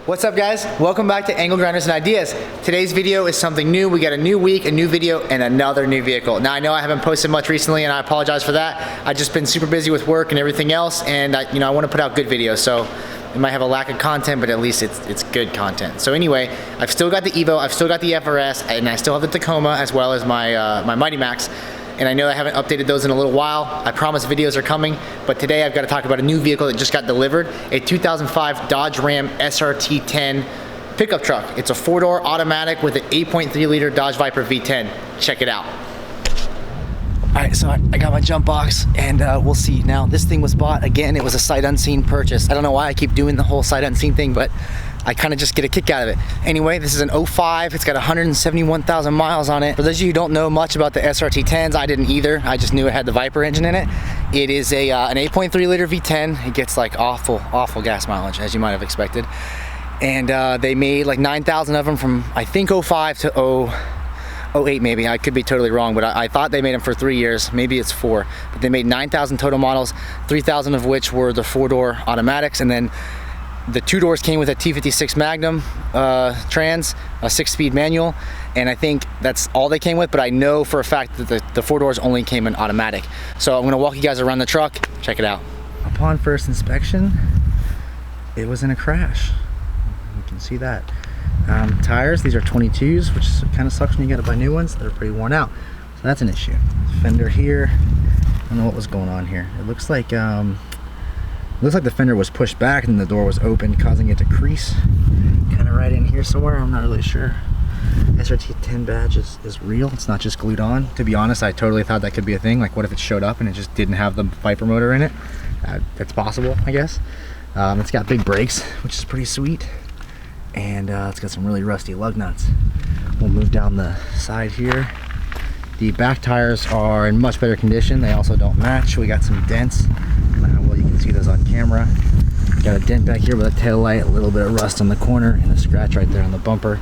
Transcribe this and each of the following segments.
What's up guys? Welcome back to Angle Grinders and Ideas. Today's video is something new. We got a new week, a new video, and another new vehicle. Now I know I haven't posted much recently and I apologize for that. I've just been super busy with work and everything else, and I want to put out good videos, so it might have a lack of content, but at least it's good content. So anyway, I've still got the Evo, I've still got the FRS, and I still have the Tacoma as well as my, my Mighty Max. And I know I haven't updated those in a little while. I promise videos are coming, but today I've got to talk about a new vehicle that just got delivered, a 2005 Dodge Ram SRT 10 pickup truck. It's a 4-door automatic with an 8.3 liter Dodge Viper V10. Check it out. All right, so I got my jump box, and we'll see. Now, this thing was bought, again, it was a sight unseen purchase. I don't know why I keep doing the whole sight unseen thing, but I kind of just get a kick out of it. Anyway, this is an 05. It's got 171,000 miles on it. For those of you who don't know much about the SRT 10s, I didn't either. I just knew it had the Viper engine in it. It is a an 8.3 liter V10. It gets like awful gas mileage, as you might have expected. And they made like 9,000 of them from, I think, 05 to 08 maybe. I could be totally wrong, but I thought they made them for 3 years. Maybe it's 4. But they made 9,000 total models, 3,000 of which were the 4-door automatics, and then the 2 doors came with a T56 Magnum trans, a 6-speed manual, and I think that's all they came with, but I know for a fact that the 4 doors only came in automatic. So I'm gonna walk you guys around the truck, check it out. Upon first inspection, it was in a crash. You can see that. Tires, these are 22s, which kind of sucks when you gotta buy new ones. They're pretty worn out, so that's an issue. Fender here, I don't know what was going on here. It looks like the fender was pushed back and the door was open, causing it to crease. Kind of right in here somewhere, I'm not really sure. SRT 10 badge is real, it's not just glued on. To be honest, I totally thought that could be a thing. Like, what if it showed up and it just didn't have the Viper motor in it? That's possible, I guess. It's got big brakes, which is pretty sweet. And it's got some really rusty lug nuts. We'll move down the side here. The back tires are in much better condition. They also don't match. We got some dents. Well, you can see those on camera. Got a dent back here with a tail light, a little bit of rust on the corner, and a scratch right there on the bumper.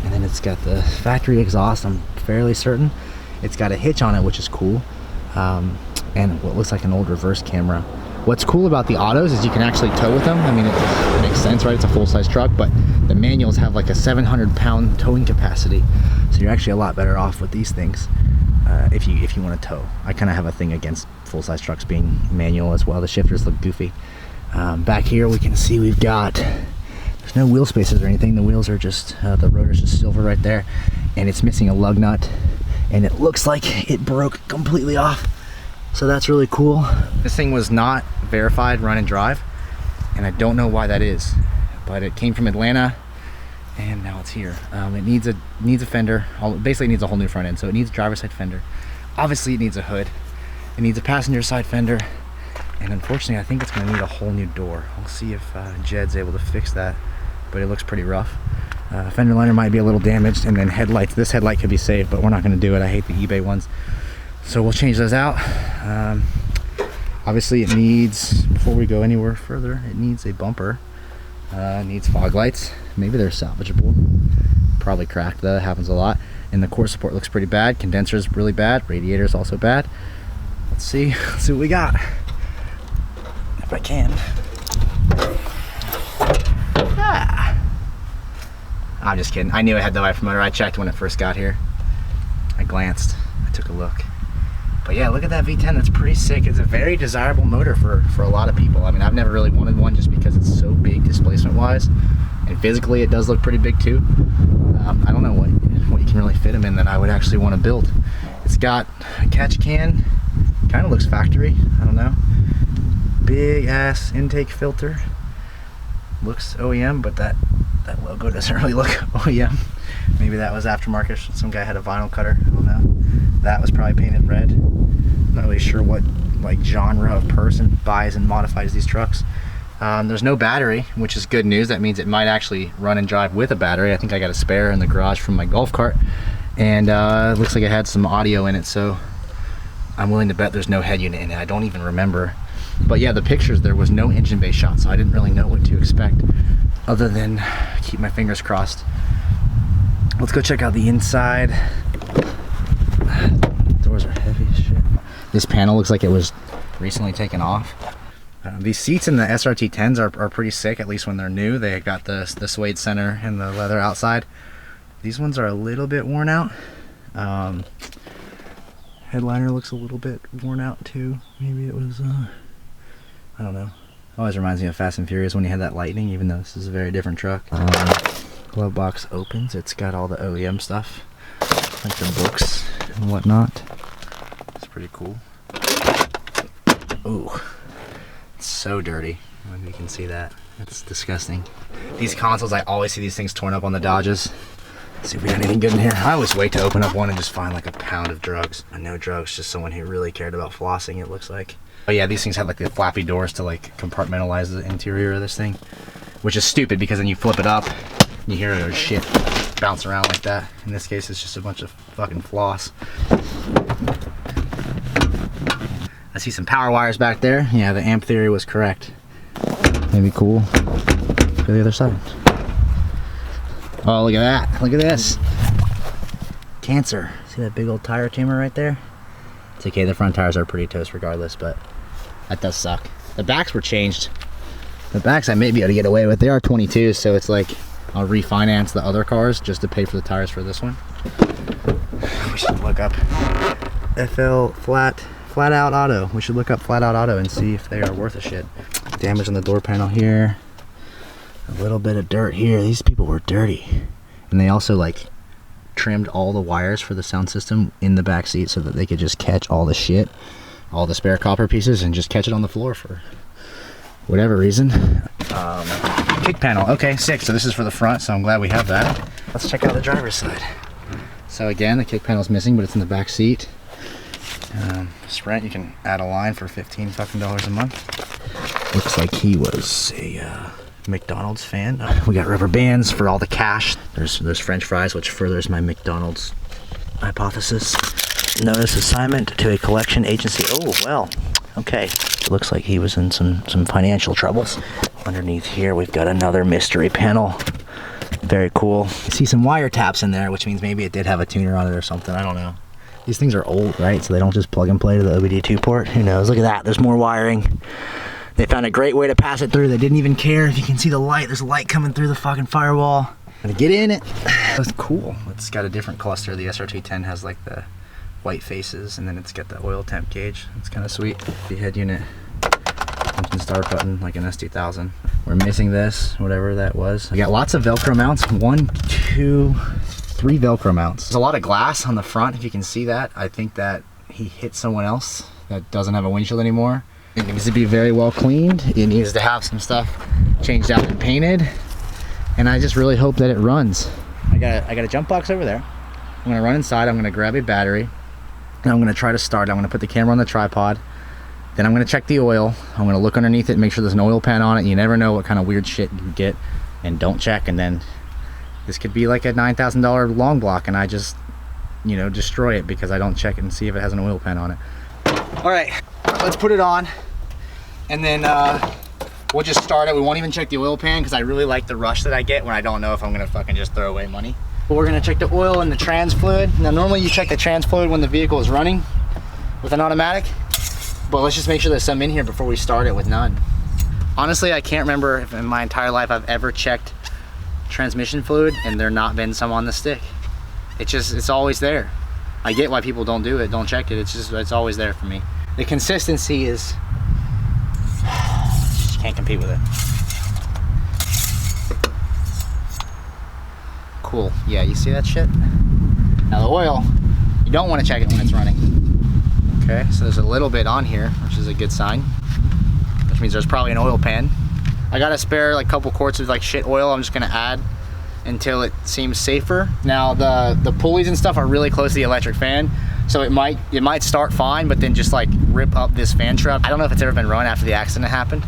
And then it's got the factory exhaust, I'm fairly certain. It's got a hitch on it, which is cool. And what looks like an old reverse camera. What's cool about the autos is you can actually tow with them. I mean, it makes sense, right? It's a full-size truck, but the manuals have like a 700-pound towing capacity. So you're actually a lot better off with these things if you want to tow. I kind of have a thing against full-size trucks being manual as well. The shifters look goofy. Back here we can see we've got, there's no wheel spaces or anything. The wheels are just, the rotor's just silver right there. And it's missing a lug nut. And it looks like it broke completely off. So that's really cool. This thing was not verified run and drive, and I don't know why that is, but it came from Atlanta and now it's here. It needs a fender. Basically it needs a whole new front end. So it needs a driver's side fender. Obviously it needs a hood. It needs a passenger side fender, and unfortunately I think it's going to need a whole new door. I'll see if Jed's able to fix that, but it looks pretty rough. Fender liner might be a little damaged, and then headlights. This headlight could be saved, but we're not going to do it. I hate the eBay ones. So we'll change those out. Obviously it needs, before we go anywhere further, it needs a bumper. It needs fog lights. Maybe they're salvageable. Probably cracked though, it happens a lot. And the core support looks pretty bad. Condenser's really bad. Radiator's also bad. Let's see what we got. If I can. I'm just kidding. I knew it had the Viper motor. I checked when it first got here. I glanced, I took a look. But yeah, look at that V10, that's pretty sick. It's a very desirable motor for a lot of people. I mean, I've never really wanted one just because it's so big displacement wise. And physically it does look pretty big too. I don't know what you can really fit them in that I would actually want to build. It's got a catch can, kind of looks factory, I don't know. Big ass intake filter. Looks OEM, but that logo doesn't really look OEM. Maybe that was aftermarket. Some guy had a vinyl cutter, I don't know. That was probably painted red. I'm not really sure what like genre of person buys and modifies these trucks. There's no battery, which is good news. That means it might actually run and drive with a battery. I think I got a spare in the garage from my golf cart, and it looks like it had some audio in it, so I'm willing to bet there's no head unit in it. I don't even remember. But yeah, the pictures, there was no engine bay shot, so I didn't really know what to expect other than keep my fingers crossed. Let's go check out the inside. Doors are heavy as shit. This panel looks like it was recently taken off. These seats in the SRT 10s are pretty sick, at least when they're new. They got the suede center and the leather outside. These ones are a little bit worn out. Headliner looks a little bit worn out too. Maybe it was, I don't know. Always reminds me of Fast and Furious when you had that Lightning, even though this is a very different truck. Glove box opens. It's got all the OEM stuff, like the books and whatnot. It's pretty cool. Ooh, it's so dirty. Maybe you can see that. That's disgusting. These consoles, I always see these things torn up on the Dodges. Let's see if we got anything good in here. I always wait to open up one and just find like a pound of drugs. No drugs, just someone who really cared about flossing, it looks like. Oh yeah, these things have like the flappy doors to like compartmentalize the interior of this thing, which is stupid because then you flip it up and you hear shit bounce around like that. In this case, it's just a bunch of fucking floss. I see some power wires back there. Yeah, the amp theory was correct. Maybe cool. Go to the other side. Oh, look at that. Look at this. Cancer. See that big old tire tumor right there? It's okay, the front tires are pretty toast regardless, but that does suck. The backs were changed. The backs I may be able to get away with. They are 22s, so it's like I'll refinance the other cars just to pay for the tires for this one. We should look up FL Flat Out Auto. We should look up Flat Out Auto and see if they are worth a shit. Damage on the door panel here. A little bit of dirt here. These people were dirty. And they also like trimmed all the wires for the sound system in the back seat so that they could just catch all the shit, all the spare copper pieces, and just catch it on the floor for whatever reason. Kick panel. Okay, sick. So this is for the front, so I'm glad we have that. Let's check out the driver's side. So again, the kick panel is missing, but it's in the back seat. Sprint, you can add a line for $15 fucking a month. Looks like he was a McDonald's fan. We got rubber bands for all the cash. There's French fries, which furthers my McDonald's hypothesis. Notice assignment to a collection agency. Oh, well, okay. It looks like he was in some financial troubles. Underneath here, we've got another mystery panel. Very cool. You see some wire taps in there, which means maybe it did have a tuner on it or something. I don't know. These things are old, right? So they don't just plug and play to the OBD2 port. Who knows? Look at that. There's more wiring. They found a great way to pass it through. They didn't even care. If you can see the light, there's light coming through the fucking firewall. Gonna get in it. That's cool. It's got a different cluster. The SRT10 has like the white faces, and then it's got the oil temp gauge. It's kind of sweet. The head unit, engine start button, like an S2000. We're missing this, whatever that was. We got lots of Velcro mounts. 1, 2, 3 Velcro mounts. There's a lot of glass on the front, if you can see that. I think that he hit someone else that doesn't have a windshield anymore. It needs to be very well cleaned. It needs to have some stuff changed out and painted. And I just really hope that it runs. I got a jump box over there. I'm gonna run inside, I'm gonna grab a battery, and I'm gonna try to start. I'm gonna put the camera on the tripod. Then I'm gonna check the oil. I'm gonna look underneath it, make sure there's an oil pan on it. You never know what kind of weird shit you get, and don't check, and then this could be like a $9,000 long block, and I just, you know, destroy it because I don't check it and see if it has an oil pan on it. All right, let's put it on, and then we'll just start it. We won't even check the oil pan because I really like the rush that I get when I don't know if I'm gonna fucking just throw away money. But we're gonna check the oil and the trans fluid. Now normally you check the trans fluid when the vehicle is running with an automatic, but let's just make sure there's some in here before we start it with none. Honestly, I can't remember if in my entire life I've ever checked transmission fluid and there not been some on the stick. It's always there. I get why people don't do it, don't check it. It's always there for me. The consistency is, just can't compete with it. Cool, yeah, you see that shit? Now the oil, you don't want to check it when it's running. Okay, so there's a little bit on here, which is a good sign, which means there's probably an oil pan. I got a spare like couple quarts of like shit oil I'm just gonna add until it seems safer. Now the pulleys and stuff are really close to the electric fan, so it might start fine, but then just like rip up this fan trap. I don't know if it's ever been run after the accident happened,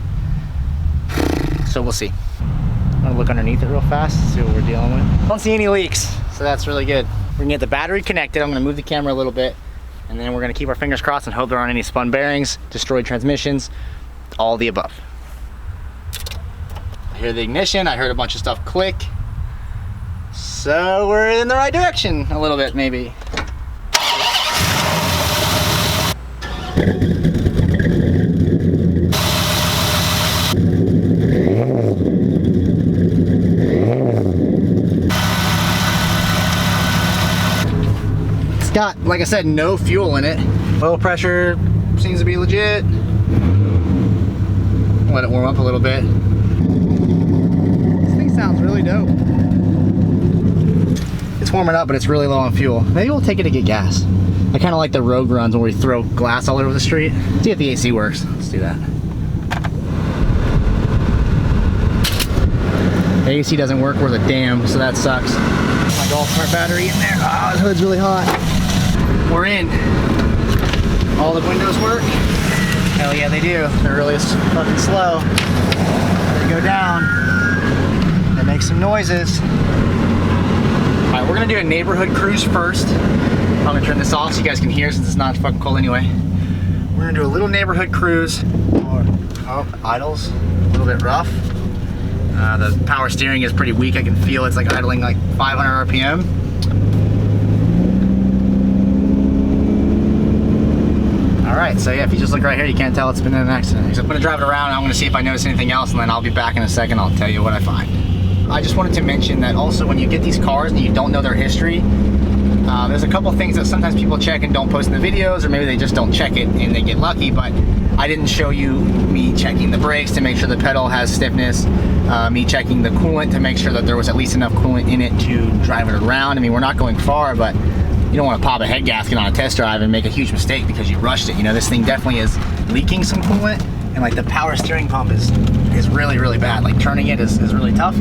so we'll see. I'm gonna look underneath it real fast, see what we're dealing with. I don't see any leaks, so that's really good. We're gonna get the battery connected. I'm gonna move the camera a little bit, and then we're gonna keep our fingers crossed and hope there aren't any spun bearings, destroyed transmissions, all the above. I hear the ignition, I heard a bunch of stuff click. So we're in the right direction a little bit, maybe. It's got, like I said, no fuel in it. Oil pressure seems to be legit. Let it warm up a little bit. This thing sounds really dope. It's warming up, but it's really low on fuel. Maybe we'll take it to get gas. I kind of like the road runs when we throw glass all over the street. See if the AC works. Let's do that. The AC doesn't work worth a damn, so that sucks. My golf cart battery in there. Oh, the hood's really hot. We're in. All the windows work. Hell yeah, they do. They're really fucking slow. They go down. They make some noises. All right, we're gonna do a neighborhood cruise first. I'm gonna turn this off so you guys can hear since it's not fucking cold anyway. We're gonna do a little neighborhood cruise. Oh, idles, a little bit rough. The power steering is pretty weak. I can feel it's like idling like 500 RPM. All right, so yeah, if you just look right here, you can't tell it's been in an accident. So I'm gonna drive it around. I'm gonna see if I notice anything else, and then I'll be back in a second. I'll tell you what I find. I just wanted to mention that also when you get these cars and you don't know their history, there's a couple things that sometimes people check and don't post in the videos, or maybe they just don't check it and they get lucky, but I didn't show you me checking the brakes to make sure the pedal has stiffness, me checking the coolant to make sure that there was at least enough coolant in it to drive it around. I mean, we're not going far, but you don't want to pop a head gasket on a test drive and make a huge mistake because you rushed it. You know, this thing definitely is leaking some coolant, and like the power steering pump is really, really bad. Like turning it is really tough.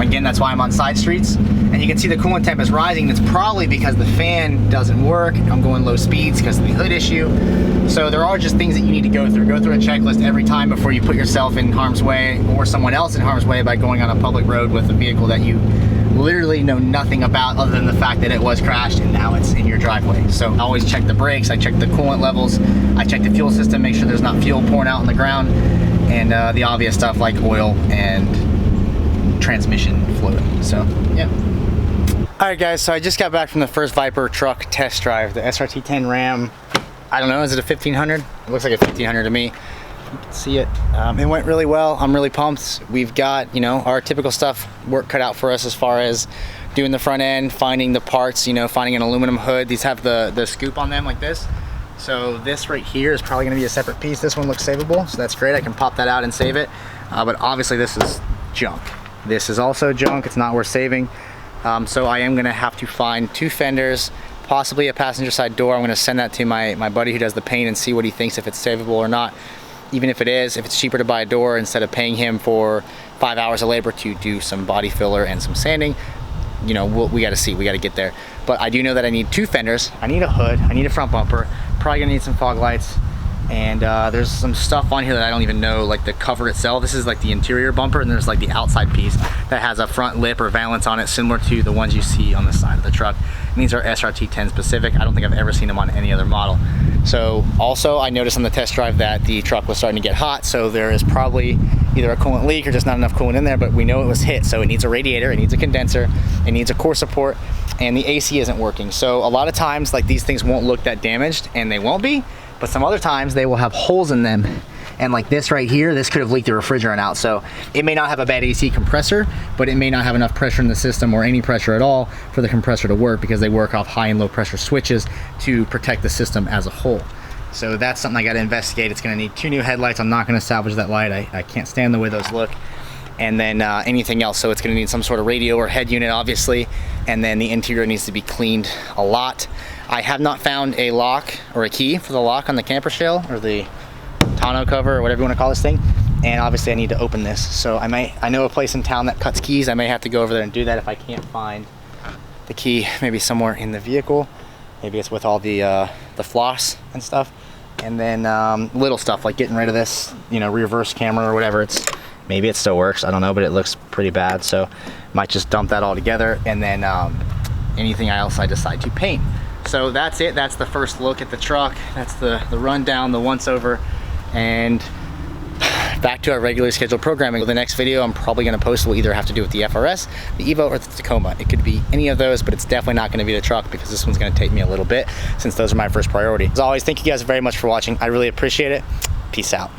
Again, that's why I'm on side streets. And you can see the coolant temp is rising. It's probably because the fan doesn't work. I'm going low speeds because of the hood issue. So there are just things that you need to go through. Go through a checklist every time before you put yourself in harm's way or someone else in harm's way by going on a public road with a vehicle that you literally know nothing about other than the fact that it was crashed and now it's in your driveway. So I always check the brakes, I check the coolant levels, I check the fuel system, make sure there's not fuel pouring out on the ground, and the obvious stuff like oil and transmission fluid. So yeah. All right guys, so I just got back from the first Viper truck test drive, the SRT10 Ram. I don't know, is it a 1500? It looks like a 1500 to me. You can see it. It went really well. I'm really pumped. We've got, you know, our typical stuff work cut out for us as far as doing the front end, finding the parts, you know, finding an aluminum hood. These have the scoop on them like this. So this right here is probably gonna be a separate piece. This one looks savable, so that's great. I can pop that out and save it. But obviously this is junk. This is also junk. It's not worth saving. So I am gonna have to find 2 fenders, possibly a passenger side door. I'm gonna send that to my buddy who does the paint and see what he thinks, if it's savable or not. Even if it is, if it's cheaper to buy a door instead of paying him for 5 hours of labor to do some body filler and some sanding, you know, we gotta see, we gotta get there. But I do know that I need 2 fenders, I need a hood, I need a front bumper, probably gonna need some fog lights, and there's some stuff on here that I don't even know, like the cover itself. This is like the interior bumper, and there's like the outside piece that has a front lip or valance on it similar to the ones you see on the side of the truck. And these are SRT10 specific. I don't think I've ever seen them on any other model. So also I noticed on the test drive that the truck was starting to get hot, so there is probably either a coolant leak or just not enough coolant in there, but we know it was hit, so it needs a radiator, it needs a condenser, it needs a core support, and the AC isn't working. So a lot of times like these things won't look that damaged, and they won't be, but some other times they will have holes in them. And like this right here, this could have leaked the refrigerant out. So it may not have a bad AC compressor, but it may not have enough pressure in the system or any pressure at all for the compressor to work, because they work off high and low pressure switches to protect the system as a whole. So that's something I gotta investigate. It's gonna need 2 new headlights. I'm not gonna salvage that light. I can't stand the way those look. And then anything else. So it's gonna need some sort of radio or head unit, obviously. And then the interior needs to be cleaned a lot. I have not found a lock or a key for the lock on the camper shell or the tonneau cover or whatever you want to call this thing, and obviously I need to open this. So I know a place in town that cuts keys. I may have to go over there and do that if I can't find the key, maybe somewhere in the vehicle. Maybe it's with all the floss and stuff. And then little stuff like getting rid of this, you know, reverse camera or whatever. Maybe it still works, I don't know, but it looks pretty bad, so might just dump that all together. And then anything else I decide to paint. So that's it. That's the first look at the truck. That's the rundown, the once over, and back to our regularly scheduled programming. The next video I'm probably going to post will either have to do with the FRS, the Evo, or the Tacoma. It could be any of those, but it's definitely not going to be the truck, because this one's going to take me a little bit since those are my first priority. As always, thank you guys very much for watching. I really appreciate it. Peace out.